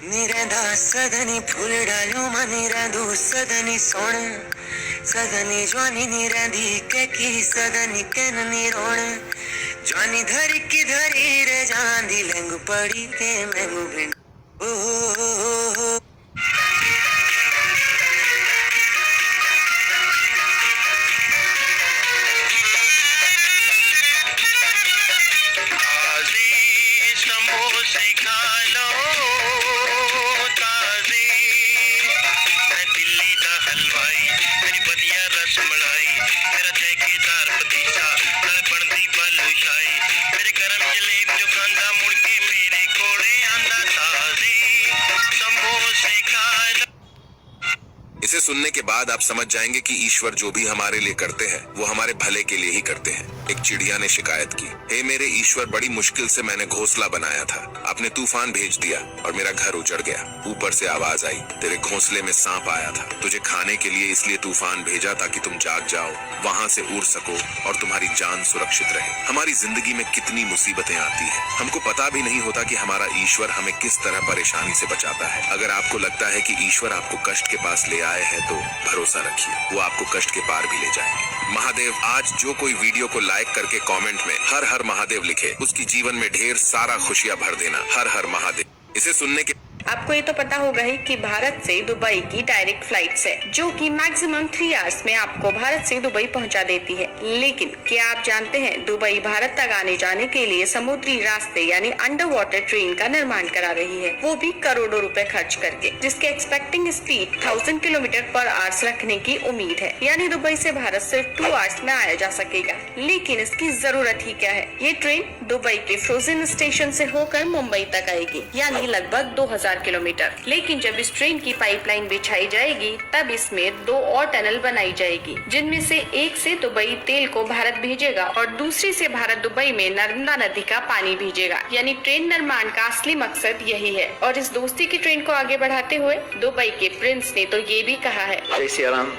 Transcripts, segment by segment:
निरंदा सदनी फूल डालो मनिरंदु सदनी सोण सदनी ज्वानी निरंदी के की सदनी केन निरोण ज्वानी धरी की धरी रे जांदी लेंगु पड़ी के मैंगु भिंड इसे सुनने के बाद आप समझ जाएंगे कि ईश्वर जो भी हमारे लिए करते हैं वो हमारे भले के लिए ही करते हैं। एक चिड़िया ने शिकायत की, हे मेरे ईश्वर, बड़ी मुश्किल से मैंने घोंसला बनाया था, आपने तूफान भेज दिया और मेरा घर उजड़ गया। ऊपर से आवाज आई, तेरे घोंसले में सांप आया था, तुझे खाने के लिए इसलिए तूफान भेजा ताकि तुम जाग जाओ, वहाँ से उड़ सको और तुम्हारी जान सुरक्षित रहे। हमारी जिंदगी में कितनी मुसीबतें आती है, हमको पता भी नहीं होता कि हमारा ईश्वर हमें किस तरह परेशानी से बचाता है। अगर आपको लगता है कि ईश्वर आपको कष्ट के पास ले आए हैं तो भरोसा रखिए, वो आपको कष्ट के पार भी ले जाएंगे। महादेव, आज जो कोई वीडियो को लाइक करके कमेंट में हर हर महादेव लिखे, उसकी जीवन में ढेर सारा खुशियां भर देना। हर हर महादेव। इसे सुनने के आपको ये तो पता होगा ही कि भारत से दुबई की डायरेक्ट फ्लाइट्स है जो कि मैक्सिमम 3 आवर्स में आपको भारत से दुबई पहुंचा देती है। लेकिन क्या आप जानते हैं दुबई भारत तक आने जाने के लिए समुद्री रास्ते यानी अंडर वाटर ट्रेन का निर्माण करा रही है, वो भी करोड़ों रुपए खर्च करके, जिसके एक्सपेक्टिंग स्पीड 1000 किलोमीटर पर आवर्स रखने की उम्मीद है। यानी दुबई से भारत सिर्फ 2 आवर्स में आया जा सकेगा। लेकिन इसकी जरूरत ही क्या है? ये ट्रेन दुबई के फ्रोजन स्टेशन से होकर मुंबई तक आएगी, यानी लगभग 2000 किलोमीटर। लेकिन जब इस ट्रेन की पाइपलाइन बिछाई जाएगी तब इसमें 2 और टनल बनाई जाएगी, जिनमें से एक से दुबई तेल को भारत भेजेगा और दूसरी से भारत दुबई में नर्मदा नदी का पानी भेजेगा। यानी ट्रेन निर्माण का असली मकसद यही है। और इस दोस्ती की ट्रेन को आगे बढ़ाते हुए दुबई के प्रिंस ने तो ये भी कहा है, जय श्री राम।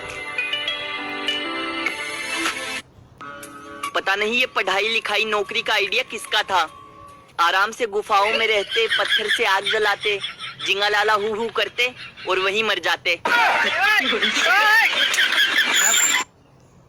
पता नहीं ये पढ़ाई लिखाई नौकरी का आइडिया किसका था। आराम से गुफाओं में रहते, पत्थर से आग जलाते, जिंगालाला हु हु करते और वहीं मर जाते।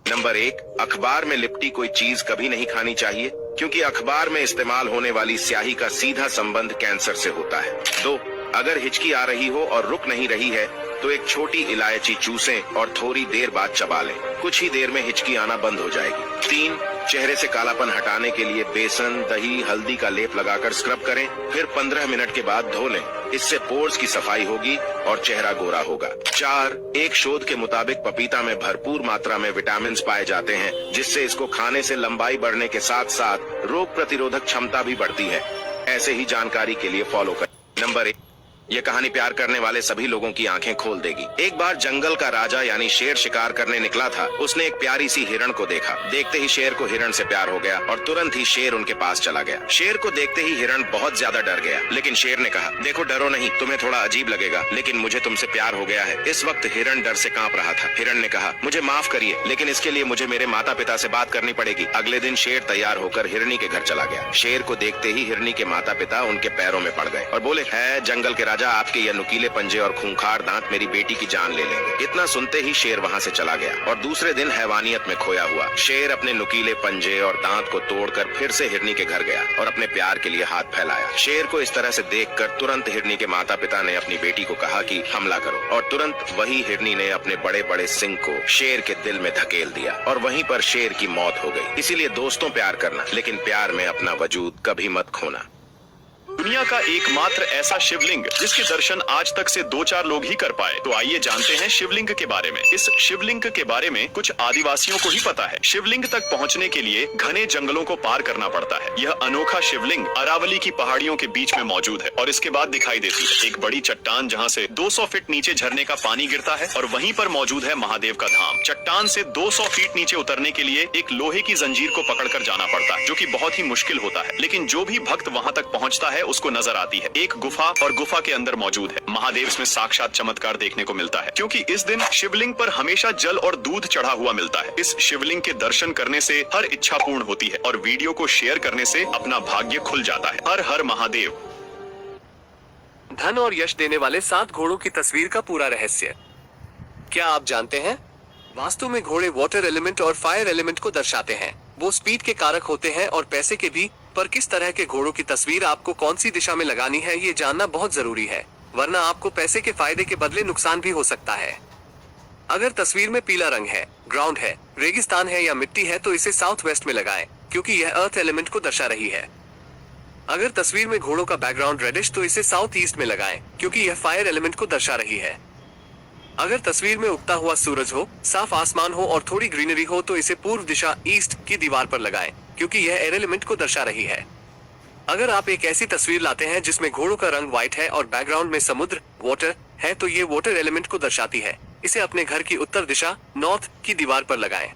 नंबर 1, अखबार में लिपटी कोई चीज कभी नहीं खानी चाहिए, क्योंकि अखबार में इस्तेमाल होने वाली स्याही का सीधा संबंध कैंसर से होता है। 2, अगर हिचकी आ रही हो और रुक नहीं रही है तो एक छोटी इलायची चूसें और थोड़ी देर बाद चबा लें, कुछ ही देर में हिचकी आना बंद हो जाएगी। 3, चेहरे से कालापन हटाने के लिए बेसन, दही, हल्दी का लेप लगाकर स्क्रब करें, फिर 15 मिनट के बाद धो लें, इससे पोर्स की सफाई होगी और चेहरा गोरा होगा। 4, एक शोध के मुताबिक पपीता में भरपूर मात्रा में विटामिन पाए जाते हैं, जिससे इसको खाने से लंबाई बढ़ने के साथ साथ रोग प्रतिरोधक क्षमता भी बढ़ती है। ऐसे ही जानकारी के लिए फॉलो करें। नंबर 1, ये कहानी प्यार करने वाले सभी लोगों की आंखें खोल देगी। एक बार जंगल का राजा यानी शेर शिकार करने निकला था। उसने एक प्यारी सी हिरण को देखा। देखते ही शेर को हिरण से प्यार हो गया और तुरंत ही शेर उनके पास चला गया। शेर को देखते ही हिरण बहुत ज्यादा डर गया, लेकिन शेर ने कहा, देखो डरो नहीं, तुम्हें थोड़ा अजीब लगेगा, लेकिन मुझे तुमसे प्यार हो गया है। इस वक्त हिरण डर से कांप रहा था। हिरण ने कहा, मुझे माफ करिए, लेकिन इसके लिए मुझे मेरे माता पिता से बात करनी पड़ेगी। अगले दिन शेर तैयार होकर हिरनी के घर चला गया। शेर को देखते ही हिरनी के माता पिता उनके पैरों में पड़ गए और बोले, है जंगल के राजा, आपके यह नुकीले पंजे और खूंखार दांत मेरी बेटी की जान ले लेंगे। इतना सुनते ही शेर वहाँ से चला गया और दूसरे दिन हैवानियत में खोया हुआ शेर अपने नुकीले पंजे और दांत को तोड़कर फिर से हिरनी के घर गया और अपने प्यार के लिए हाथ फैलाया। शेर को इस तरह से देखकर तुरंत हिरनी के माता पिता ने अपनी बेटी को कहा कि हमला करो, और तुरंत वही हिरनी ने अपने बड़े बड़े सिंग को शेर के दिल में धकेल दिया और वहीं पर शेर की मौत हो गई। इसीलिए दोस्तों, प्यार करना, लेकिन प्यार में अपना वजूद कभी मत खोना। दुनिया का एकमात्र ऐसा शिवलिंग जिसके दर्शन आज तक से 2-4 लोग ही कर पाए। तो आइए जानते हैं शिवलिंग के बारे में। इस शिवलिंग के बारे में कुछ आदिवासियों को ही पता है। शिवलिंग तक पहुंचने के लिए घने जंगलों को पार करना पड़ता है। यह अनोखा शिवलिंग अरावली की पहाड़ियों के बीच में मौजूद है और इसके बाद दिखाई देती है एक बड़ी चट्टान, जहाँ से 200 फीट नीचे झरने का पानी गिरता है और वहीं पर मौजूद है महादेव का धाम। चट्टान से 200 फीट नीचे उतरने के लिए एक लोहे की जंजीर को पकड़कर जाना पड़ता है, जो कि बहुत ही मुश्किल होता है। लेकिन जो भी भक्त वहाँ तक पहुँचता है उसको नजर आती है एक गुफा, और गुफा के अंदर मौजूद है महादेव। इसमें साक्षात चमत्कार देखने को मिलता है, क्योंकि इस दिन शिवलिंग पर हमेशा जल और दूध चढ़ा हुआ मिलता है। इस शिवलिंग के दर्शन करने से हर इच्छा पूर्ण होती है और वीडियो को शेयर करने से अपना भाग्य खुल जाता है। हर हर महादेव। धन और यश देने वाले 7 घोड़ों की तस्वीर का पूरा रहस्य। क्या आप जानते हैं? वास्तु में घोड़े वाटर एलिमेंट और फायर एलिमेंट को दर्शाते हैं। वो स्पीड के कारक होते हैं और पैसे के भी, पर किस तरह के घोड़ों की तस्वीर आपको कौन सी दिशा में लगानी है ये जानना बहुत जरूरी है, वरना आपको पैसे के फायदे के बदले नुकसान भी हो सकता है। अगर तस्वीर में पीला रंग है, ग्राउंड है, रेगिस्तान है या मिट्टी है तो इसे साउथ वेस्ट में लगाएं, क्योंकि यह अर्थ एलिमेंट को दर्शा रही है। अगर तस्वीर में घोड़ों का बैकग्राउंड रेडिश तो इसे साउथ ईस्ट में लगाएं, क्योंकि यह फायर एलिमेंट को दर्शा रही है। अगर तस्वीर में उगता हुआ सूरज हो, साफ आसमान हो और थोड़ी ग्रीनरी हो तो इसे पूर्व दिशा ईस्ट की दीवार पर लगाएं, क्योंकि यह एयर एलिमेंट को दर्शा रही है। अगर आप एक ऐसी तस्वीर लाते हैं जिसमें घोड़ों का रंग व्हाइट है और बैकग्राउंड में समुद्र वाटर है तो ये वाटर एलिमेंट को दर्शाती है। इसे अपने घर की उत्तर दिशा नॉर्थ की दीवार पर लगाएं।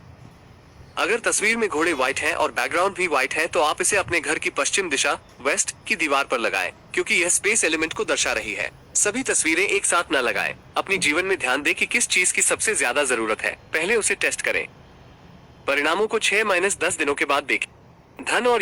अगर तस्वीर में घोड़े व्हाइट हैं और बैकग्राउंड भी व्हाइट है तो आप इसे अपने घर की पश्चिम दिशा वेस्ट की दीवार पर लगाएं, क्योंकि यह स्पेस एलिमेंट को दर्शा रही है। सभी तस्वीरें एक साथ न लगाएं। अपनी जीवन में ध्यान दें कि किस चीज की सबसे ज्यादा जरूरत है, पहले उसे टेस्ट करें। परिणामों को 6-10 दिनों के बाद देखें। धन और